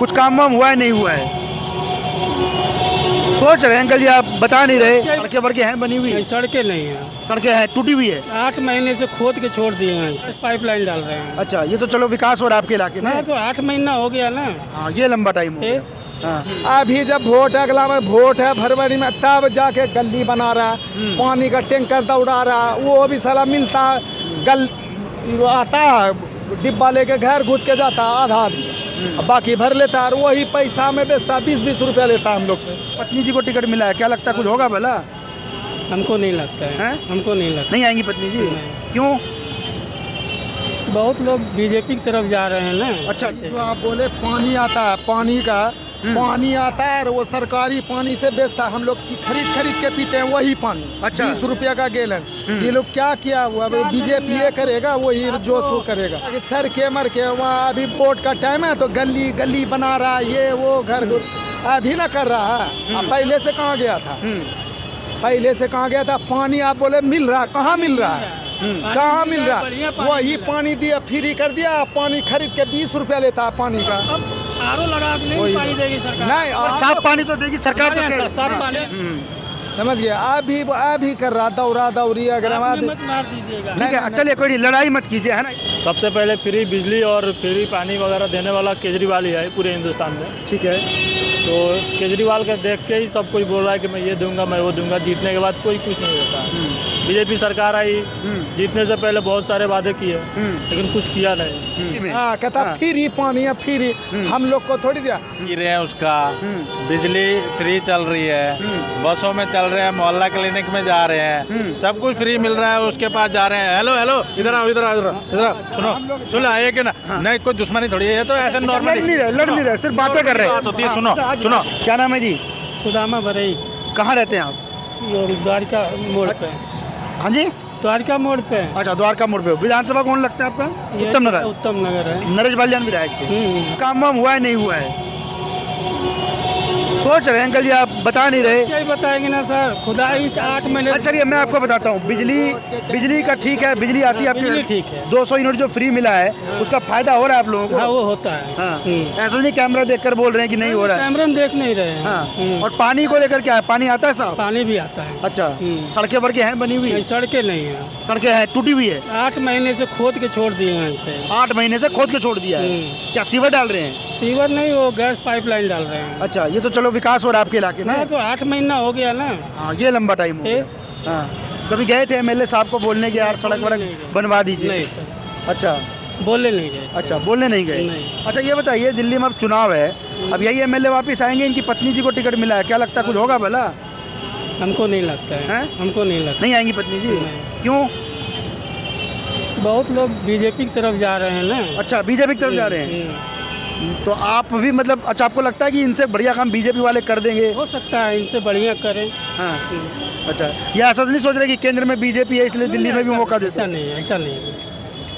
कुछ काम वाम हुआ है नहीं हुआ है? सोच रहे हैं अंकल जी, आप बता नहीं रहे। सड़कें वड़कें हैं बनी हुई? नहीं, सड़कें नहीं है। सड़कें हैं, टूटी हुई है। 8 महीने से खोद के छोड़ दिए हैं, पाइपलाइन डाल रहे हैं। अच्छा, ये तो चलो विकास हो रहा है आपके इलाके में। ना तो 8 महीना हो गया ना। हाँ, ये लंबा टाइम हो गया। हाँ। अभी जब वोट है, अगला में वोट है फरवरी में, तब जाके गली बना रहा है, पानी का टैंकर दौड़ा रहा है, वो भी साला मिलता गल आता है, डिब्बा लेके घर घुस के जाता है आधा आदमी, बाकी भर लेता है और वही पैसा में बेचता है, 20-20 रुपया लेता है हम लोग से। पत्नी जी को टिकट मिला है, क्या लगता है कुछ होगा भला? हमको नहीं लगता है। हमको नहीं लगता। नहीं आएंगी पत्नी जी? नहीं। क्यों? बहुत लोग बीजेपी की तरफ जा रहे हैं ना। अच्छा, जो आप बोले पानी आता है, पानी का पानी आता है और वो सरकारी पानी से बेचता है, हम लोग खरीद के पीते हैं वही पानी। अच्छा। 20 रुपया का गैलन। ये लोग क्या किया हुआ, बीजेपी ये करेगा वही जो सो करेगा। सर के मर के वहाँ अभी वोट का टाइम है तो गली गली बना रहा है, ये वो घर अभी ना कर रहा है। पहले से कहाँ गया था? पहले से कहाँ गया था? पानी आप बोले मिल रहा, कहाँ मिल रहा है? कहाँ मिल रहा है? वही पानी दिया, फ्री कर दिया, पानी खरीद के 20 रुपया लेता है पानी का। आरो लगा के नहीं पानी देगी सरकार। नहीं, और साफ पानी तो देगी सरकार तो कह रही है। साफ पानी समझ गया। अभी कर रहा दौरी अगर हम मत मार दीजिएगा। ठीक है, चलिए कोई नहीं, लड़ाई मत कीजिए, है ना। सबसे पहले फ्री बिजली और फ्री पानी वगैरह देने वाला केजरीवाल ही है पूरे हिंदुस्तान में। ठीक है। तो केजरीवाल का देख के ही सब कोई बोल रहा है कि मैं ये दूंगा, मैं वो दूंगा। जीतने के बाद कोई कुछ नहीं देता। बीजेपी सरकार आई, जीतने से पहले बहुत सारे वादे किए, लेकिन कुछ किया नहीं। हाँ, कहता फ्री पानी है, फ्री हम लोग को थोड़ी दिया। रहे हैं उसका, बिजली फ्री चल रही है, बसों में चल रहे हैं, मोहल्ला क्लिनिक में जा रहे हैं, सब कुछ फ्री मिल रहा है, उसके पास जा रहे हैं। हेलो हेलो, इधर आओ, इधर आओ, इधर सुनो आइए कि ना, नहीं कोई दुश्मनी थोड़ी है, ये तो ऐसे नॉर्मल लड़ नहीं रहे, सिर्फ बातें कर रहे हैं। बात होती है। सुनो, क्या नाम है जी? सुदामा बरई, कहाँ रहते हैं आप? द्वारका मोड़ पे। हाँ जी, द्वारका मोड़ पे। अच्छा, द्वारका मोड़ पे। विधानसभा कौन लगता है आपका? उत्तम नगर। उत्तम नगर है। नरेश बालियान विधायक थे। काम वाम हुआ है नहीं हुआ है? सोच रहे हैं अंकल जी, आप बता नहीं रहे। क्या ही बताएंगे ना सर, खुदा ही 8 महीने। चलिए मैं आपको बताता हूँ, बिजली का ठीक है, बिजली आती है बिजली आपके। ठीक है। 200 यूनिट जो फ्री मिला है, उसका फायदा हो रहा है आप लोगों को? हाँ, वो होता है। हाँ। ऐसा नहीं कैमरा देखकर बोल रहे हैं कि नहीं हो रहा है। कैमरा में देख नहीं रहे हैं। हाँ। और पानी को लेकर क्या है, पानी आता है साहब? पानी भी आता है। अच्छा, सड़कें वड़कें हैं बनी हुई? नहीं, सड़कें नहीं है। सड़कें हैं, टूटी हुई है। 8 महीने से खोद के छोड़ दिए हैं इसे। 8 महीने से खोद के छोड़ दिया है। क्या सीवर डाल रहे हैं? सीवर नहीं, वो गैस पाइपलाइन डाल रहे हैं। अच्छा, ये तो चलो विकास हो रहा है आपके इलाके में। ना तो 8 महीना हो गया ना। हाँ, ये लंबा टाइम हो गया। हाँ, कभी गए थे एमएलए साहब को बोलने के यार सड़क वड़क बनवा दीजिए? नहीं सर, अच्छा, बोलने नहीं गए। अच्छा, बोलने नहीं गए। नहीं। अच्छा, ये बताइए, दिल्ली में अब चुनाव है, अब यही एमएलए वापस आएंगे, इनकी पत्नी जी को टिकट मिला है, क्या लगता है कुछ होगा भला? हमको नहीं लगता है। हमको नहीं लगता। नहीं आएंगी पत्नी जी? नहीं। क्यों? बहुत लोग बीजेपी की तरफ जा रहे हैं ना। अच्छा, बीजेपी की तरफ जा रहे हैं। तो आप भी मतलब, अच्छा, आपको लगता है कि इनसे बढ़िया काम बीजेपी वाले कर देंगे? हो सकता है इनसे बढ़िया करें। हाँ। अच्छा, ये ऐसा तो नहीं सोच रहे कि केंद्र में बीजेपी है इसलिए दिल्ली में भी मौका देते ऐसा हैं? नहीं, ऐसा नहीं।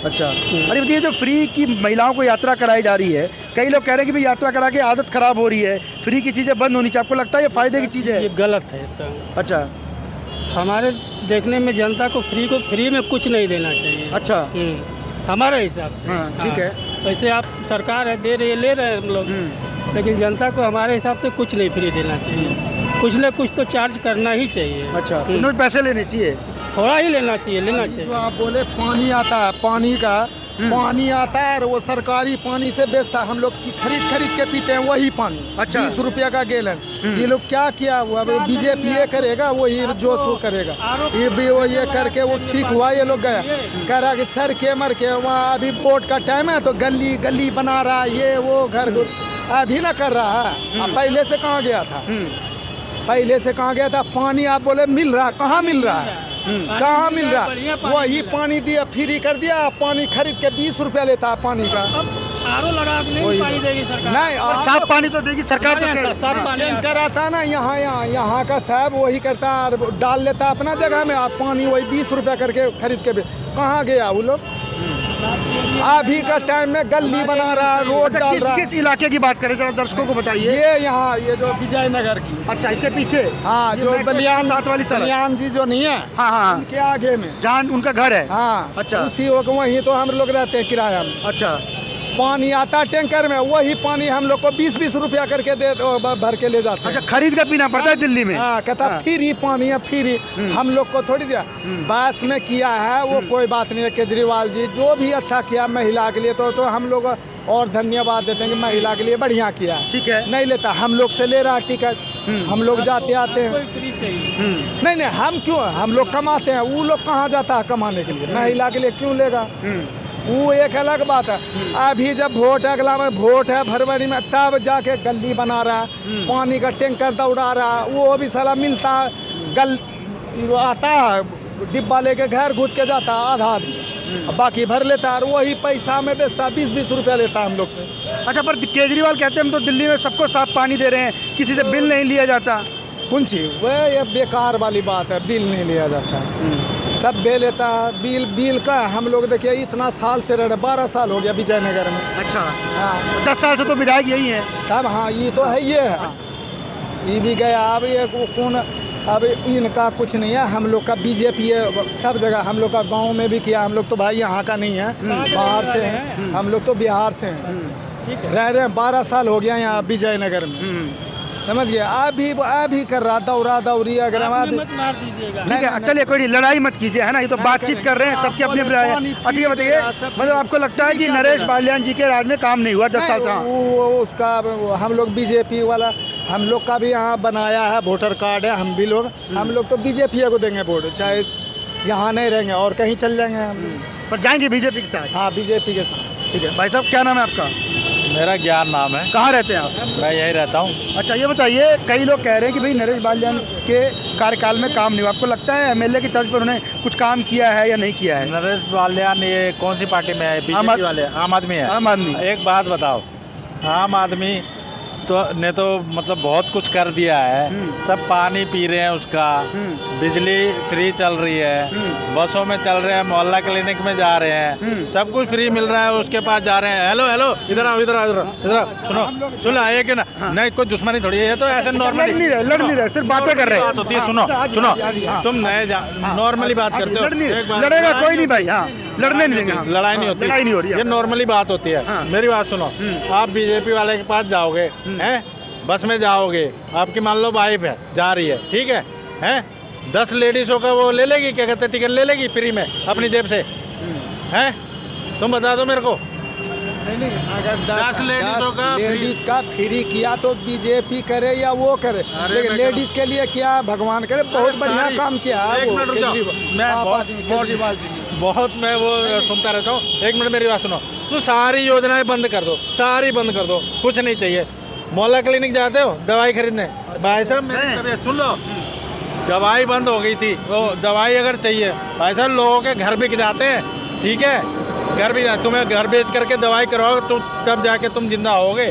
अच्छा, अरे बताइए, जो फ्री की महिलाओं को यात्रा कराई जा रही है, कई लोग कह रहे हैं कि भाई यात्रा करा के आदत खराब हो रही है, फ्री की चीज़ें बंद होनी चाहिए, आपको लगता है ये फायदे की चीज़ है? ये गलत है। तो अच्छा। हमारे देखने में जनता को फ्री में कुछ नहीं देना चाहिए। अच्छा। हमारे हिसाब से। हाँ, ठीक है। वैसे आप सरकार है, दे रही है, ले रहे हैं हम लोग, लेकिन जनता को हमारे हिसाब से कुछ नहीं फ्री देना चाहिए। कुछ न कुछ तो चार्ज करना ही चाहिए। अच्छा, उन्हें पैसे लेने चाहिए? थोड़ा ही लेना चाहिए। जो आप बोले पानी आता है, पानी आता है और वो सरकारी पानी से बेचता है, हम लोग खरीद के पीते हैं वही पानी। अच्छा। 20 रुपया का गैलन। ये लोग क्या किया हुआ, बीजेपी ये करेगा वही जो सो करेगा। ये भी वो ये करके वो ठीक हुआ, ये लोग गया कह रहा कि सर के मर के वहाँ अभी वोट का टाइम है तो गली गली बना रहा है, ये वो घर अभी ना कर रहा है। पहले से कहाँ गया था? पहले से कहाँ गया था? पानी आप बोले मिल रहा, कहाँ मिल रहा है? कहाँ मिल रहा? वही पानी दिया, फ्री कर दिया, पानी खरीद के 20 रुपया लेता है पानी का। आरो लगा के नहीं पानी देगी सरकार। नहीं, साफ पानी तो देगी सरकार तो कह रही है। साफ पानी टैंकर आता है ना, यहाँ का साहब वही करता है, डाल लेता है अपना जगह में, आप पानी वही 20 रुपया करके खरीद के। कहाँ गया वो लोग? अभी का टाइम में गली बना रहा है, रोड डाल रहा है। किस इलाके की बात करें, जरा दर्शकों को बताइए। ये यहाँ, ये जो विजयनगर की। अच्छा, इसके पीछे? हाँ, जो बलियान साथ वाली सड़क। बलियान जी जो नहीं है, हाँ हाँ, उनके आगे में जहाँ उनका घर है। हाँ। अच्छा। उसी वहीं तो हम लोग रहते हैं किराया में। अच्छा, पानी आता टैंकर में, वही पानी हम लोग को 20-20 रुपया करके भर के ले जाते हैं। अच्छा, खरीद कर पीना पड़ता है दिल्ली में? हाँ, कहता फ्री पानी है, फ्री। हम लोग को थोड़ी दिया, बस में किया है वो कोई बात नहीं है। केजरीवाल जी जो भी अच्छा किया महिला के लिए, तो हम लोग और धन्यवाद देते हैं कि महिला के लिए बढ़िया किया है। ठीक है। नहीं लेता, हम लोग से ले रहा है टिकट, हम लोग जाते आते हैं। फ्री चाहिए। नहीं, हम क्यों, हम लोग कमाते हैं, वो लोग कहाँ जाता है कमाने के लिए, महिला के लिए क्यों लेगा? वो एक अलग बात है। अभी जब वोट है, अगला में वोट है फरवरी में, तब जाके गली बना रहा है, पानी का टैंकर दौड़ा रहा है, वो भी साला मिलता है, वो आता है डिब्बा लेके घर घुस के जाता है आधा आदमी, बाकी भर लेता है और वही पैसा में बेचता है, 20-20 रुपया लेता है हम लोग से। अच्छा, पर केजरीवाल कहते हैं हम तो दिल्ली में सबको साफ पानी दे रहे हैं, किसी से बिल नहीं लिया जाता। कौन सी वह ये बेकार वाली बात है, बिल नहीं लिया जाता, सब बे लेता है। बिल का हम लोग देखिए इतना साल से रह रहे, 12 साल हो गया विजयनगर में। अच्छा, हाँ 10 साल से तो विधायक यही है। तब हाँ, ये तो है, ये है, ये भी गया। अब ये कौन, अब इनका कुछ नहीं है। हम लोग का बीजेपी है सब जगह, हम लोग का गांव में भी किया। हम लोग तो भाई यहाँ का नहीं है, बाहर से हैं, हम लोग तो बिहार से हैं, रह रहे हैं 12 साल हो गया यहाँ विजयनगर में, समझ गया। अभी कर रहा दौरा दौरी अगर हम मत मार दीजिएगा। ठीक है, चलिए कोई नहीं, लड़ाई मत कीजिए, है ना, ये तो बातचीत कर रहे हैं, सबकी अपनी अपनी राय है। अच्छा ये बताइए, मतलब आपको लगता है कि नरेश बालियान जी के राज में काम नहीं हुआ 10 साल से? वो उसका हम लोग बीजेपी वाला, हम लोग का भी यहाँ बनाया है वोटर कार्ड है, हम भी लोग, हम लोग तो बीजेपी को देंगे वोट, चाहे यहाँ नहीं रहेंगे और कहीं चल जाएंगे हम, पर जाएंगे बीजेपी के साथ? हाँ बीजेपी के साथ। ठीक है भाई साहब, क्या नाम है आपका? मेरा ज्ञान नाम है। कहाँ रहते हैं आप? मैं यही रहता हूँ। अच्छा ये बताइए, कई लोग कह रहे हैं कि भाई नरेश बालियान के कार्यकाल में काम नहीं हुआ, आपको लगता है एमएलए की तर्ज पर उन्होंने कुछ काम किया है या नहीं किया है? नरेश बालियान ये कौन सी पार्टी में है? बीजेपी वाले? आम आदमी है। आम आदमी। एक बात बताओ, आम आदमी तो ने तो मतलब बहुत कुछ कर दिया है, सब पानी पी रहे हैं उसका, बिजली फ्री चल रही है, बसों में चल रहे हैं, मोहल्ला क्लिनिक में जा रहे हैं, सब कुछ फ्री मिल रहा है, उसके पास जा रहे हैं। हेलो हेलो, इधर आओ, इधर आओ, इधर आओ, सुनो आइए कि ना, नहीं कोई दुश्मनी थोड़ी है, ये तो ऐसे नॉर्मली लड़ नहीं रहे, सिर्फ बातें कर रहे हैं। बात होती है। सुनो तुम नए नॉर्मली बात करते हो, लड़ेगा कोई नहीं भाई, हाँ लड़ने नहीं देंगे, लड़ाई नहीं होती, लड़ाई नहीं हो रही है, ये नॉर्मली बात होती है। मेरी बात सुनो, आप बीजेपी वाले के पास जाओगे, हैं बस में जाओगे, आपकी मान लो वाइफ है जा रही है, ठीक है, हैं 10 लेडीज़ों का वो ले लेगी, क्या कहते हैं, टिकट ले लेगी फ्री में अपनी जेब से, हैं तुम बता दो मेरे को। नहीं, अगर 10 लेडीज का फ्री किया तो बीजेपी करे या वो करे, लेकिन लेडीज के लिए क्या भगवान करे, बहुत बढ़िया काम किया है वो केजरीवाल जी। बहुत मैं वो सुनता रहता हूँ। एक मिनट मेरी बात सुनो, तो सारी योजनाएं बंद कर दो, सारी बंद कर दो, कुछ नहीं चाहिए। मोहल्ला क्लिनिक जाते हो दवाई खरीदने, भाई साहब मेरी तबीयत सुन लो, दवाई बंद हो गई थी, वो दवाई अगर चाहिए भाई साहब लोगों के घर बिक जाते हैं, ठीक है, घर भी तुम्हें घर बेच करके दवाई करवाओगे तुम, तब जाके तुम जिंदा होगे,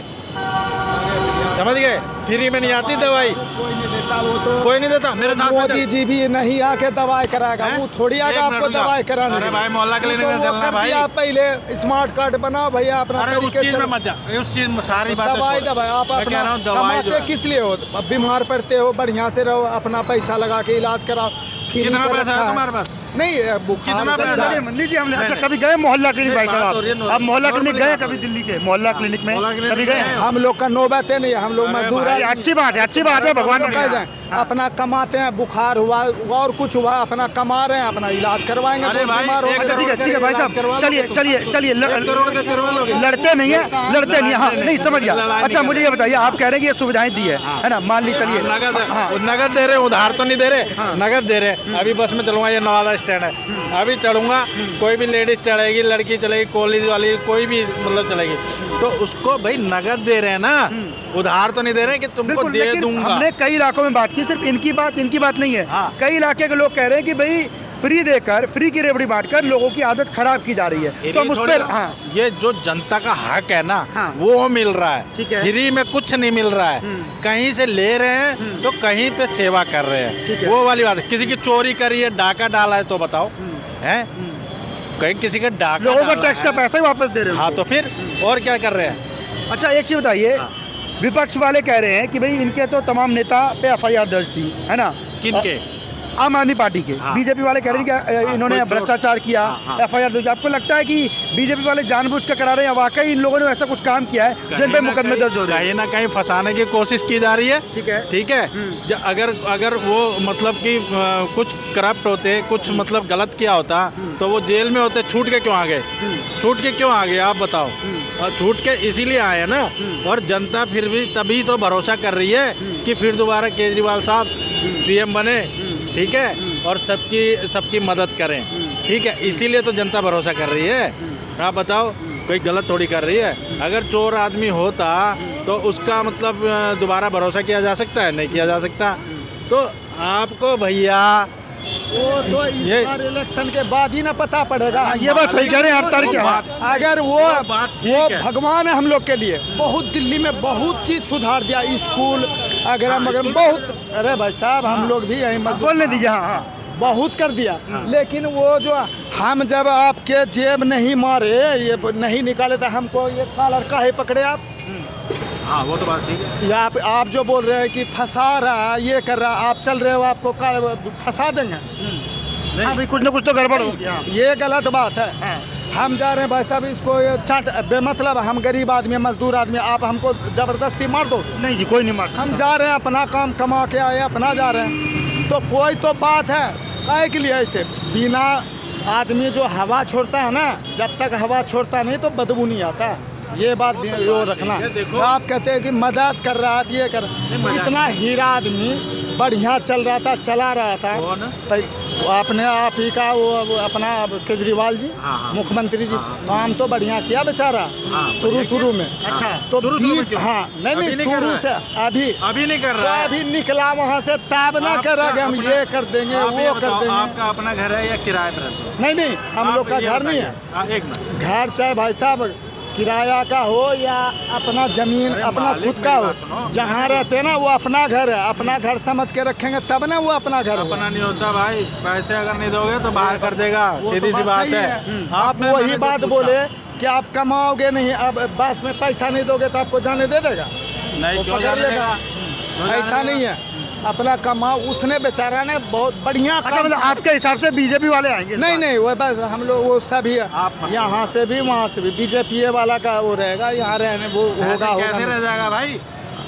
समझ गए? फ्री में नहीं आती दवाई, कोई नहीं देता, वो तो कोई नहीं देता। मेरे साथ मोदी जी भी नहीं आके दवाई कराएगा, वो थोड़ी आएगा आपको दवाई कराने। अरे भाई मोहल्ला क्लिनिक में चलना भाई, आप पहले स्मार्ट कार्ड बनाओ भैया अपना, अरे उस चीज में मत जा, उस चीज में सारी बात दवाई आप अपना कमाते किस लिए हो? बीमार पड़ते हो, बढ़िया से रहो, अपना पैसा लगा के इलाज कराओ। कितना पैसा है तुम्हारे पास? नहीं कितना पैसा है? मंदिर जी हमने, अच्छा कभी गए मोहल्ला क्लिनिक भाई साहब? आप मोहल्ला क्लिनिक गए कभी दिल्ली के मोहल्ला क्लिनिक में कभी गए? हम लोग का नौबत है नहीं, हम लोग मजदूर है। अच्छी बात है, अच्छी बात है, भगवान कह जाए अपना कमाते हैं, बुखार हुआ और कुछ हुआ अपना कमा रहे हैं, अपना इलाज करवाएंगे। बीमार हो ठीक है भाई साहब, चलिए लड़ते नहीं है, लड़ते नहीं है, हाँ नहीं समझ गया। अच्छा मुझे ये बताइए, आप कह रहे हैं कि ये सुविधाएं दी है ना, मान ली चलिए नगद दे रहे, उधार तो नहीं दे रहे, नगद दे रहे। अभी बस में चलूंगा, ये नवादा स्टैंड है, अभी चढ़ूंगा, कोई भी लेडीज चढ़ेगी, लड़की चलेगी, कॉलेज वाली कोई भी मतलब चलेगी, तो उसको भाई नगद दे रहे हैं ना, उधार तो नहीं दे रहे कि तुमको दे दूंगा। हमने कई इलाकों में बात की, सिर्फ इनकी बात नहीं है, कई इलाके के लोग कह रहे हैं कि भाई फ्री देकर, फ्री की रेवड़ी बांटकर लोगों की आदत खराब की जा रही है, तो उस पर ये जो जनता का हक है ना, वो मिल रहा है, फ्री में कुछ नहीं मिल रहा है, कहीं से ले रहे हैं तो कहीं पे सेवा कर रहे हैं, वो वाली बात है। किसी की चोरी करी है, डाका डाला है तो बताओ, हैं कहीं किसी का डाका, लोगों का टैक्स का पैसा ही वापस दे रहे हैं, हाँ तो फिर और क्या कर रहे हैं? अच्छा एक चीज बताइए, विपक्ष वाले कह रहे हैं कि भाई इनके तो तमाम नेता पे एफआईआर दर्ज थी, है ना? किनके? आम आदमी पार्टी के। बीजेपी वाले कह रहे हैं कि इन्होंने भ्रष्टाचार किया, FIR दर्ज। आपको लगता है कि बीजेपी वाले जानबूझ कर करा रहे हैं, वाकई इन लोगों ने ऐसा कुछ काम किया है जिन पे मुकदमे दर्ज हो रहे हैं? कहीं ना कहीं फंसाने की कोशिश की जा रही है। ठीक है। अगर वो मतलब कि कुछ करप्ट होते, कुछ मतलब गलत किया होता तो वो जेल में होते, छूट के क्यों आ गए? छूट के क्यों आ गए आप बताओ? और छूट के इसीलिए आए ना। और जनता फिर भी तभी तो भरोसा कर रही है कि फिर दोबारा केजरीवाल साहब CM बने, ठीक है, और सबकी मदद करें, ठीक है। इसीलिए तो जनता भरोसा कर रही है। आप बताओ, कोई गलत थोड़ी कर रही है। अगर चोर आदमी होता तो उसका मतलब दोबारा भरोसा किया जा सकता है? नहीं किया जा सकता। तो आपको भैया वो तो इस बार इलेक्शन के बाद ही ना पता पड़ेगा। ये बात सही कह रहे हैं आप तार क्या? अगर वो भगवान है हम लोग के लिए। बहुत दिल्ली में बहुत चीज सुधार दिया, स्कूल अगर बहुत। अरे भाई साहब, हम लोग भी यही बोलने दीजिए। हाँ, बहुत कर दिया। लेकिन वो जो हम जब आपके जेब नहीं मारे, ये नहीं निकाले तो हमको ये कॉलर काहे पकड़े आप? हाँ, वो तो बात ठीक है। या आप जो बोल रहे हैं कि फंसा रहा, ये कर रहा, आप चल रहे हो, आपको फंसा देंगे। अभी कुछ ना कुछ तो गड़बड़ हो गया। ये गलत बात है। हम जा रहे हैं भाई साहब, इसको चाट बेमतलब, हम गरीब आदमी, मजदूर आदमी, आप हमको जबरदस्ती मार दो? नहीं जी, कोई नहीं मारता। हम जा रहे हैं, अपना काम कमा के आए, अपना जा रहे हैं, तो कोई तो बात है। काहे के लिए ऐसे बिना आदमी जो हवा छोड़ता है ना, जब तक हवा छोड़ता नहीं तो बदबू नहीं आता। ये बात वो रखना। तो आप कहते हैं कि मदद कर रहा था, ये कर, इतना हीरा आदमी बढ़िया चल रहा था, चला रहा था। तो आपने आप ही का वो अपना केजरीवाल जी, मुख्यमंत्री जी, काम तो बढ़िया किया बेचारा शुरू में। अच्छा, तो 20 हाँ नहीं शुरू से अभी नहीं कर रहा है। अभी निकला वहाँ से ताब ना कर रहा, हम ये कर देंगे, वो कर देंगे। आपका अपना घर है या किराए पर रहते हो? नहीं, हम लोग का घर नहीं है। एक मिनट, घर चाहे भाई साहब किराया का हो या अपना जमीन अपना खुद का हो, जहाँ रहते हैं ना वो अपना घर है। अपना घर समझ के रखेंगे तब ना वो अपना घर अपना नहीं होता भाई। पैसे अगर नहीं दोगे तो बाहर कर देगा, सीधी सी बात है। आप वही बात बोले कि आप कमाओगे नहीं, अब बस में पैसा नहीं दोगे तो आपको जाने दे देगा? नहीं, क्यों जाने देगा? ऐसा नहीं है, अपना कमाओ। उसने बेचारा ने बहुत बढ़िया अच्छा, मतलब आपके हिसाब से बीजेपी वाले आएंगे? नहीं, वो बस हम लोग वो सभी यहाँ से भी वहाँ से भी बीजेपी वाला का वो रहेगा। यहाँ रहने वो होगा कैसे रह जाएगा भाई?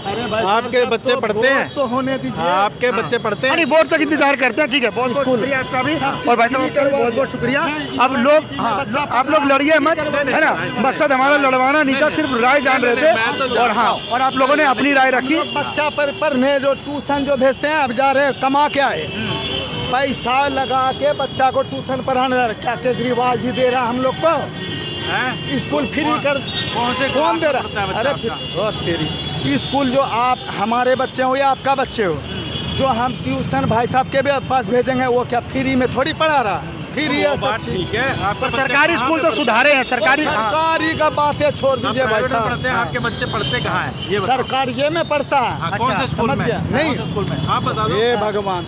अरे भाई, आपके बच्चे पढ़ते हैं तो होने दीजिए। आपके बच्चे पढ़ते हैं? नहीं, वोट तक इंतजार करते हैं। ठीक है, बहुत बहुत शुक्रिया आपका भी, और भाई साहब आपका भी बहुत बहुत शुक्रिया। अब लोग आप लोग लड़िए मत, है ना। मकसद हमारा लड़वाना नहीं था, सिर्फ राय जान रहे थे। और हाँ, और आप लोगों ने अपनी राय रखी। बच्चा पर पढ़ने जो ट्यूशन जो भेजते हैं, अब जा रहे हैं कमा के आए, पैसा लगा के बच्चा को ट्यूशन पढ़ाने। क्या केजरीवाल जी दे रहा हम लोग को? स्कूल फ्री कर कौन दे रहा? अरे तेरी स्कूल जो आप हमारे बच्चे हो या आपका बच्चे हो, जो हम ट्यूशन भाई साहब के भी पास भेजेंगे, वो क्या फ्री में थोड़ी पढ़ा रहा? फ्री है सब चीज। ठीक है, आपका सरकारी स्कूल तो सुधारे हैं। सरकारी का बातें छोड़ दीजिए भाई साहब। पढ़ते हैं, आपके बच्चे पढ़ते कहाँ हैं? ये सरकारी ये में पढ़ता है। कौन से स्कूल समझ में? गया? नहीं, स्कूल में आप बता दो। ये भगवान,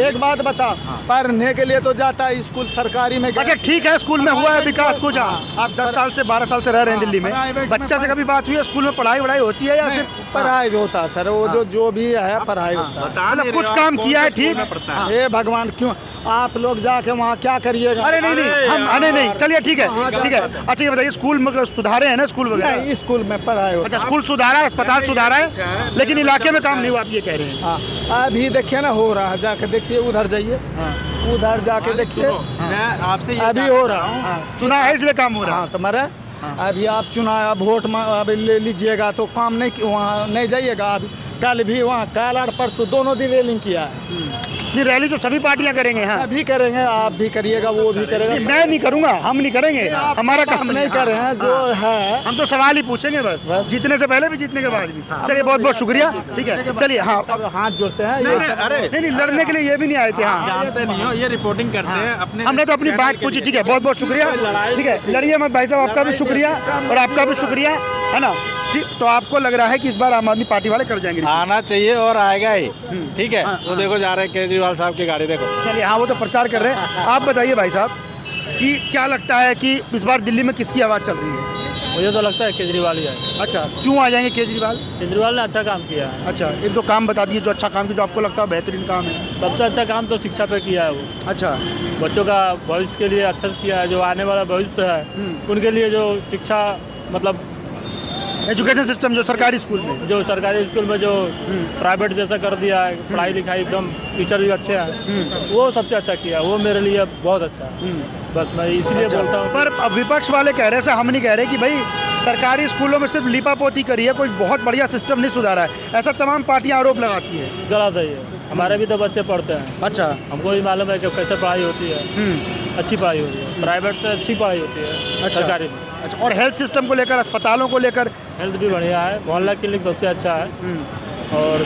एक बात बता, पढ़ने के लिए तो जाता है स्कूल सरकारी में। अच्छा ठीक है, स्कूल में हुआ है विकास कुछ। आप 10 साल से 12 साल से रह रहे हैं दिल्ली में, बच्चा से कभी बात हुई है? स्कूल में पढ़ाई वढ़ाई होती है या सिर्फ पढ़ाई होता है सर? वो जो भी है पढ़ाई होता है। मतलब कुछ काम किया है? ठीक, हे भगवान, क्यों आप लोग जाके वहाँ क्या करिएगा? अरे नहीं, हम आने नहीं, चलिए ठीक है। अच्छा ये बताइए, स्कूल मतलब सुधारे हैं ना स्कूल वगैरह? स्कूल में पढ़ाई होता है। अच्छा, स्कूल सुधारा है, अस्पताल सुधारा है, लेकिन इलाके में काम नहीं हुआ, आप ये कह रहे हैं? हाँ, अभी देखिए ना हो रहा है, जाके देखिए, उधर जाइए, उधर जाके देखिए, मैं आपसे अभी हो रहा हूँ। चुनाव है इसलिए काम हो रहा है। हाँ, तुम्हारा अभी आप चुनाव वोट अभी ले लीजिएगा तो काम नहीं, वहाँ नहीं जाइएगा। अभी कल भी वहाँ, कल और परसों दोनों दिन रेलिंग किया है। नहीं, रैली तो सभी पार्टियां करेंगे। हाँ, सभी करेंगे, आप भी करिएगा, वो भी करेगा। मैं नहीं करूंगा, हम नहीं करेंगे, हमारा काम नहीं कर रहे हैं जो है। हम तो सवाल ही पूछेंगे बस, जीतने से पहले भी, जीतने के बाद भी। चलिए बहुत बहुत शुक्रिया। ठीक है, चलिए। हाँ, हाथ जोड़ते हैं। अरे नहीं, लड़ने के लिए ये भी नहीं आए थे। हाँ, जानते नहीं हो, ये रिपोर्टिंग करते हैं अपने। हमने तो अपनी बात पूछी। ठीक है, बहुत बहुत शुक्रिया। ठीक है, लड़िए मत भाई साहब, आपका भी शुक्रिया और आपका भी शुक्रिया, है ना। ठीक, तो आपको लग रहा है कि इस बार आम आदमी पार्टी वाले कर जाएंगे? आना चाहिए और आएगा ही। ठीक है, वो देखो जा रहे हैं केजरीवाल साहब की गाड़ी, देखो। चलिए, हाँ वो तो प्रचार कर रहे हैं। आप बताइए भाई साहब कि क्या लगता है कि इस बार दिल्ली में किसकी आवाज़ चल रही है? मुझे तो लगता है केजरीवाल ही आए। अच्छा, क्यों आ जाएंगे केजरीवाल? केजरीवाल ने अच्छा काम किया है। अच्छा, एक दो काम बता दिए जो अच्छा काम किया, जो आपको लगता है बेहतरीन काम है। सबसे अच्छा काम तो शिक्षा पे किया है वो। अच्छा। बच्चों का भविष्य के लिए अच्छा किया है। जो आने वाला भविष्य है उनके लिए जो शिक्षा मतलब एजुकेशन सिस्टम जो सरकारी स्कूल में, जो सरकारी स्कूल में जो प्राइवेट जैसा कर दिया है, पढ़ाई लिखाई एकदम, टीचर भी अच्छे हैं, वो सबसे अच्छा किया। वो मेरे लिए बहुत अच्छा है। बस मैं इसलिए बोलता हूँ। पर अब विपक्ष वाले कह रहे हैं, हम नहीं कह रहे कि भाई सरकारी स्कूलों में सिर्फ लीपापोती करी है, कोई बहुत बढ़िया सिस्टम नहीं सुधारा है। ऐसा तमाम पार्टियां आरोप लगाती है। गलत है ये। हमारे भी तो बच्चे पढ़ते हैं। अच्छा। हमको भी मालूम है कि कैसे पढ़ाई होती है। अच्छी पढ़ाई होती है, प्राइवेट से अच्छी पढ़ाई होती है। अच्छा। सरकारी में। अच्छा, और हेल्थ सिस्टम को लेकर, अस्पतालों को लेकर? हेल्थ भी बढ़िया है। मोहल्ला क्लिनिक सबसे अच्छा है। और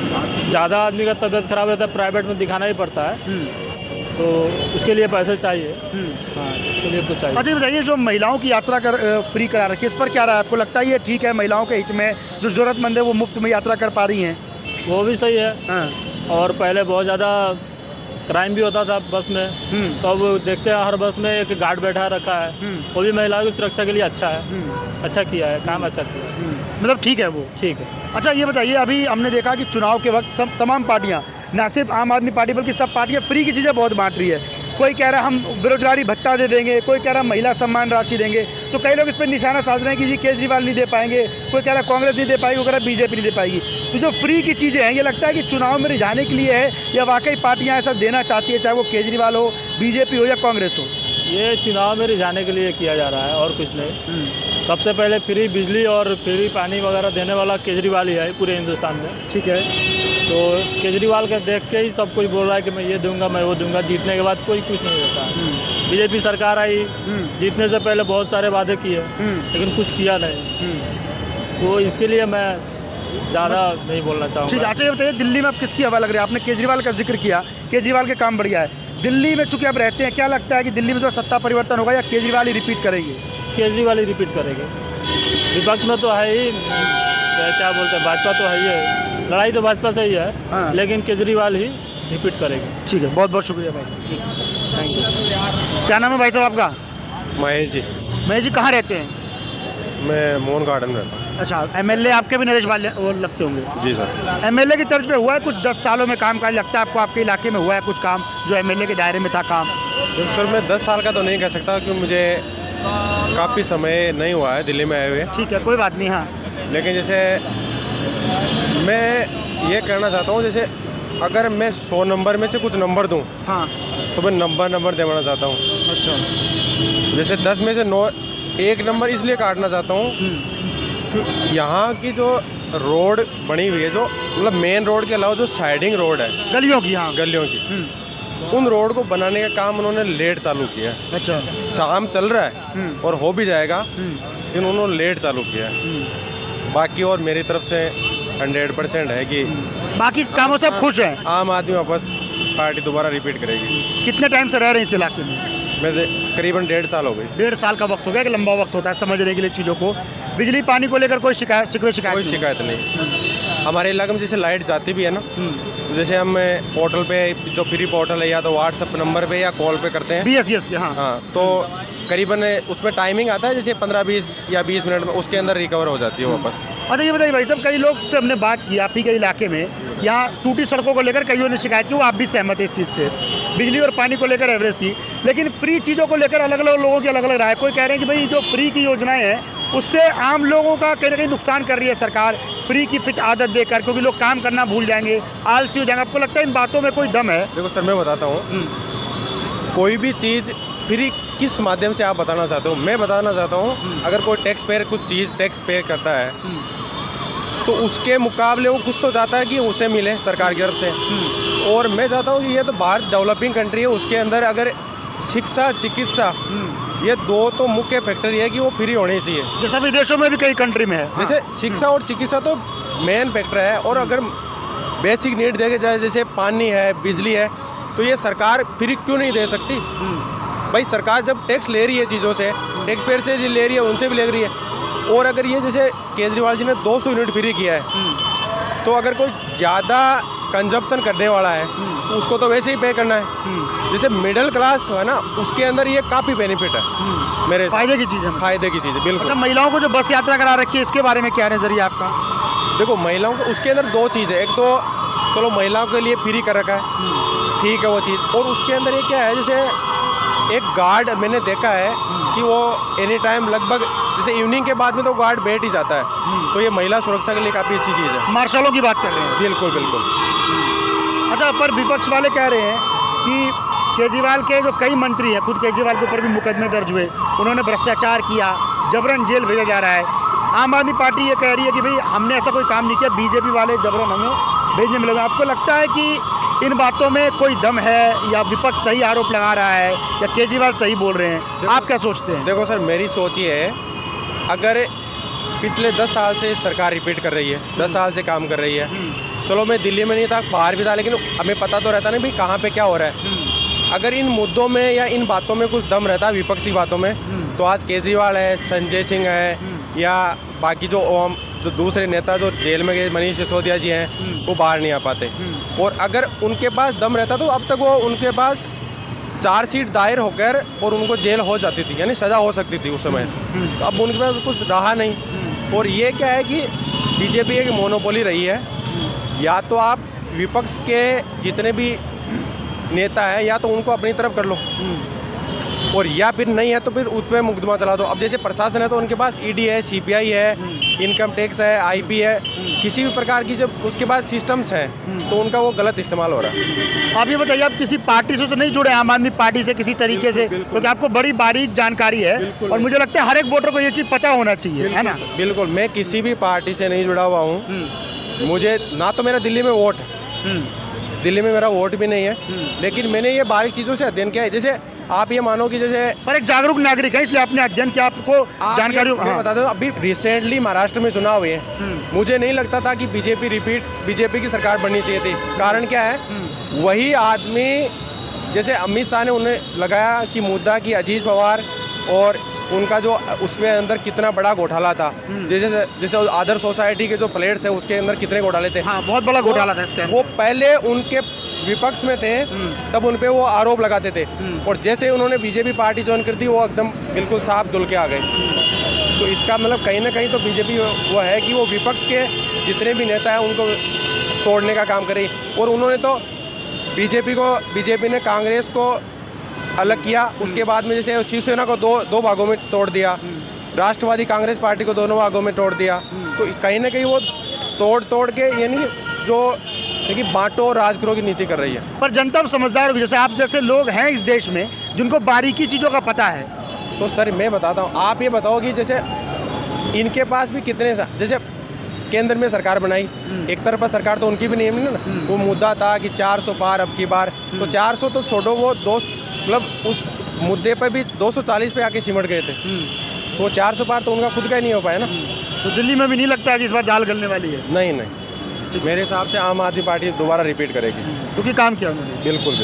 ज़्यादा आदमी का तबीयत खराब रहता है, प्राइवेट में दिखाना ही पड़ता है। तो उसके लिए पैसे चाहिए। हाँ, उसके लिए तो चाहिए। अच्छा, बताइए जो महिलाओं की यात्रा कर फ्री करा रखी है, इस पर क्या रहा है? आपको लगता है ये ठीक है, महिलाओं के हित में, जो ज़रूरतमंद है वो मुफ्त में यात्रा कर पा रही हैं? वो भी सही है। हाँ। और पहले बहुत ज़्यादा क्राइम भी होता था बस में, तो अब देखते हैं हर बस में एक गार्ड बैठा रखा है। वो भी महिलाओं की सुरक्षा के लिए अच्छा है। अच्छा किया है, काम अच्छा किया है। मतलब ठीक है वो? ठीक है। अच्छा, ये बताइए, अभी हमने देखा कि चुनाव के वक्त सब तमाम पार्टियां, ना सिर्फ आम आदमी पार्टी बल्कि सब पार्टियां फ्री की चीज़ें बहुत बांट रही है। कोई कह रहा है हम बेरोजगारी भत्ता दे देंगे, कोई कह रहा है महिला सम्मान राशि देंगे, तो कई लोग इस पर निशाना साध रहे हैं कि जी केजरीवाल नहीं दे पाएंगे, कोई कह रहा है कांग्रेस नहीं दे पाएगी, कोई कह रहा है बीजेपी नहीं दे पाएगी। तो जो फ्री की चीज़ें हैं, ये लगता है कि चुनाव में रिझाने के लिए है या वाकई पार्टियाँ ऐसा देना चाहती है, चाहे वो केजरीवाल हो, बीजेपी हो या कांग्रेस हो? ये चुनाव में रिझाने के लिए किया जा रहा है और कुछ नहीं। सबसे पहले फ्री बिजली और फ्री पानी वगैरह देने वाला केजरीवाल ही है पूरे हिंदुस्तान में। ठीक है। तो केजरीवाल का देख के ही सब कुछ बोल रहा है कि मैं ये दूंगा, मैं वो दूंगा। जीतने के बाद कोई कुछ नहीं होता। बीजेपी सरकार आई, जीतने से पहले बहुत सारे वादे किए, लेकिन कुछ किया नहीं। तो इसके लिए मैं ज़्यादा नहीं बोलना चाहूँगा। ठीक है। अच्छा, ये बताइए, दिल्ली में अब किसकी हवा लग रही है? आपने केजरीवाल का जिक्र किया, केजरीवाल के काम बढ़िया है। दिल्ली में चूंकि आप रहते हैं, क्या लगता है कि दिल्ली में जो सत्ता परिवर्तन होगा या केजरीवाल ही रिपीट करेंगे? केजरीवाल ही रिपीट करेंगे। विपक्ष में तो है ही, क्या बोलते हैं, भाजपा तो है ही है। लड़ाई तो भाजपा से ही है। हाँ। लेकिन केजरीवाल ही रिपीट करेंगे। ठीक है, बहुत बहुत शुक्रिया भाई। Thank you. क्या नाम है भाई साहब आपका? महेश जी। महेश जी, कहाँ रहते हैं? मैं मोहन गार्डन में रहता हूँ। अच्छा, एमएलए आपके भी नरेश वाले वो लगते होंगे? जी सर। एमएलए की तर्ज पे हुआ है कुछ 10 सालों में काम? का लगता है आपको आपके इलाके में हुआ है कुछ काम जो एमएलए के दायरे में था काम? सर मैं 10 साल का तो नहीं कह सकता, क्योंकि मुझे काफ़ी समय नहीं हुआ है दिल्ली में आए हुए। ठीक है, कोई बात नहीं। हाँ, लेकिन जैसे मैं ये कहना चाहता हूँ, जैसे अगर मैं 100 नंबर में से कुछ नंबर दूँ, हाँ। तो मैं 90 नंबर देना चाहता हूँ। अच्छा। जैसे 10 में से 9 एक नंबर इसलिए काटना चाहता हूँ कि यहाँ की जो रोड बनी हुई है, जो मतलब मेन रोड के अलावा जो साइडिंग रोड है गलियों की? हाँ, गलियों की, उन रोड को बनाने का काम उन्होंने लेट चालू किया है। अच्छा। काम चल रहा है और हो भी जाएगा, लेकिन उन्होंने लेट चालू किया है। बाकी और मेरी तरफ से 100% है कि बाकी कामों से आप खुश हैं? आम आदमी वापस पार्टी दोबारा रिपीट करेगी। कितने टाइम से रह रहे हैं इस इलाके में? मैं करीबन 1.5 साल हो गई। 1.5 साल का वक्त हो गया कि लंबा वक्त होता है समझने के लिए चीज़ों को? बिजली पानी को लेकर कोई शिकायत? कोई शिकायत नहीं। हमारे इलाके में जैसे लाइट जाती भी है ना, तो जैसे हम पोर्टल पे, जो फ्री पोर्टल है, या तो व्हाट्सएप नंबर पे या कॉल पे करते हैं। BSES के? हाँ। हाँ, तो करीबन उसमें टाइमिंग आता है, जैसे 15-20 या 20 मिनट में उसके अंदर रिकवर हो जाती है वापस। अच्छा, ये बताइए भाई साहब, कई लोग से हमने बात की आप ही के इलाके में, यहाँ टूटी सड़कों को लेकर कईयों ने शिकायत की, वो आप भी सहमत है इस चीज़ से? बिजली और पानी को लेकर एवरेज थी, लेकिन फ्री चीज़ों को लेकर अलग अलग लोगों की अलग अलग राय। कोई कह रहे हैं कि भाई जो फ्री की योजनाएं हैं उससे आम लोगों का कहीं ना कहीं नुकसान कर रही है सरकार, फ्री की फिट आदत देकर, क्योंकि लोग काम करना भूल जाएंगे, आलसी हो जाएंगे। आपको लगता है इन बातों में कोई दम है? देखो सर, मैं बताता हूँ, कोई भी चीज़ फ्री किस माध्यम से आप बताना चाहते हो? मैं बताना चाहता हूँ, अगर कोई टैक्स पेयर कुछ चीज़ टैक्स पे करता है, तो उसके मुकाबले वो कुछ तो चाहता है कि उसे मिले सरकार की तरफ से। और मैं चाहता हूँ कि ये तो बाहर डेवलपिंग कंट्री है, उसके अंदर अगर शिक्षा, चिकित्सा, ये दो तो मुख्य फैक्टर है कि वो फ्री होनी चाहिए। जैसा विदेशों में भी कई कंट्री में है। जैसे शिक्षा और चिकित्सा तो मेन फैक्टर है, और अगर बेसिक नीड देखे जाए, जैसे पानी है, बिजली है, तो ये सरकार फ्री क्यों नहीं दे सकती? भाई सरकार जब टैक्स ले रही है चीज़ों से, टैक्स पेयर से ले रही है, उनसे भी ले रही है। और अगर ये जैसे केजरीवाल जी ने 200 यूनिट फ्री किया है, तो अगर कोई ज़्यादा कंजप्शन करने वाला है उसको तो वैसे ही पे करना है। जैसे मिडिल क्लास है ना, उसके अंदर ये काफ़ी बेनिफिट है मेरे फायदे की चीज़ है। फायदे की चीज़ है बिल्कुल। अच्छा, महिलाओं को जो बस यात्रा करा रखी है इसके बारे में क्या नजरिया आपका? देखो महिलाओं को उसके अंदर दो चीज़ है, एक तो चलो महिलाओं के लिए फ्री कर रखा है, ठीक है वो चीज़, और उसके अंदर ये क्या है, जैसे एक गार्ड मैंने देखा है कि वो एनी टाइम लगभग जैसे इवनिंग के बाद में तो गार्ड बैठ ही जाता है, तो ये महिला सुरक्षा के लिए काफ़ी अच्छी चीज़ है। मार्शलों की बात कर रहे हैं? बिल्कुल बिल्कुल। अच्छा, पर विपक्ष वाले कह रहे हैं कि केजरीवाल के जो कई मंत्री हैं, खुद केजरीवाल के ऊपर भी मुकदमे दर्ज हुए, उन्होंने भ्रष्टाचार किया, जबरन जेल भेजा जा रहा है। आम आदमी पार्टी ये कह रही है कि भाई हमने ऐसा कोई काम नहीं किया, बीजेपी वाले जबरन हमें भेजने में लगे। आपको लगता है कि इन बातों में कोई दम है, या विपक्ष सही आरोप लगा रहा है, या केजरीवाल सही बोल रहे हैं? आप क्या सोचते हैं? देखो सर, मेरी सोच ये है, अगर पिछले 10 साल से सरकार रिपीट कर रही है, 10 साल से काम कर रही है, चलो मैं दिल्ली में नहीं था, बाहर भी था, लेकिन हमें पता तो रहता ना भी कहाँ पे क्या हो रहा है। अगर इन मुद्दों में या इन बातों में कुछ दम रहता विपक्षी बातों में, तो आज केजरीवाल है, संजय सिंह है, या बाकी जो दूसरे नेता जो जेल में गए, मनीष सिसोदिया जी हैं, वो बाहर नहीं आ पाते। और अगर उनके पास दम रहता तो अब तक वो उनके पास चार्जशीट दायर होकर और उनको जेल हो जाती थी, यानी सज़ा हो सकती थी उस समय। तो अब उनके पास कुछ रहा नहीं। और ये क्या है कि बीजेपी एक मोनोपोली रही है, या तो आप विपक्ष के जितने भी नेता हैं या तो उनको अपनी तरफ कर लो, और या फिर नहीं है तो फिर उस पर मुकदमा चला दो। अब जैसे प्रशासन है तो उनके पास ईडी है, सीबीआई है, इनकम टैक्स है, आईबी है, किसी भी प्रकार की जब उसके पास सिस्टम्स हैं तो उनका वो गलत इस्तेमाल हो रहा है। आप ये बताइए, आप किसी पार्टी से तो नहीं जुड़े, आम आदमी पार्टी से किसी तरीके से? क्योंकि आपको बड़ी बारीक जानकारी है, और मुझे लगता है हर एक वोटर को ये चीज़ पता होना चाहिए, है ना? बिल्कुल, मैं किसी भी पार्टी से नहीं जुड़ा हुआ हूँ। मुझे ना तो मेरा दिल्ली में वोट है, दिल्ली में मेरा वोट भी नहीं है, लेकिन मैंने ये बारीक चीज़ों से अध्ययन किया है। जैसे आप ये मानो कि जैसे पर एक जागरूक नागरिक है, इसलिए आपने अध्ययन किया, आपको जानकारी। मैं बता दूं, अभी रिसेंटली महाराष्ट्र में चुनाव हुए हैं, मुझे नहीं लगता था कि बीजेपी की सरकार बननी चाहिए थी। कारण क्या है, वही आदमी जैसे अमित शाह ने उन्हें लगाया कि मुद्दा कि अजीत पवार और उनका जो उसमें अंदर कितना बड़ा घोटाला था, जैसे आदर्श सोसाइटी के जो प्लेट्स है उसके अंदर कितने घोटाले थे। हाँ, बहुत बड़ा घोटाला था इसका। वो पहले उनके विपक्ष में थे तब उन पे वो आरोप लगाते थे, और जैसे उन्होंने बीजेपी पार्टी ज्वाइन कर दी वो एकदम बिल्कुल साफ धुल के आ गए। तो इसका मतलब कहीं ना कहीं तो बीजेपी वो है कि वो विपक्ष के जितने भी नेता हैं उनको तोड़ने का काम करे। और उन्होंने तो बीजेपी ने कांग्रेस को अलग किया, उसके बाद में जैसे शिवसेना को दो भागों में तोड़ दिया, राष्ट्रवादी कांग्रेस पार्टी को दोनों भागों में तोड़ दिया। तो कहीं ना कहीं वो तोड़ के यानी जो देखिए बांटो और राज करो की नीति कर रही है। पर जनता समझदार होगी, जैसे आप जैसे लोग हैं इस देश में जिनको बारीकी चीज़ों का पता है। तो सर मैं बताता हूँ, आप ये बताओ कि जैसे इनके पास भी कितने जैसे केंद्र में सरकार बनाई, एक तरफा सरकार तो उनकी भी नहीं है ना। वो मुद्दा था कि 400 पार अब की बार, तो 400 तो छोड़ो, वो मतलब उस मुद्दे पर भी 240 पे आके सिमट गए थे। तो 400 पार तो उनका खुद का ही नहीं हो पाया ना। तो दिल्ली में भी नहीं लगता है कि इस बार दाल गलने वाली है? नहीं, मेरे हिसाब से आम आदमी पार्टी दोबारा रिपीट करेगी, क्योंकि काम किया उन्होंने। बिल्कुल।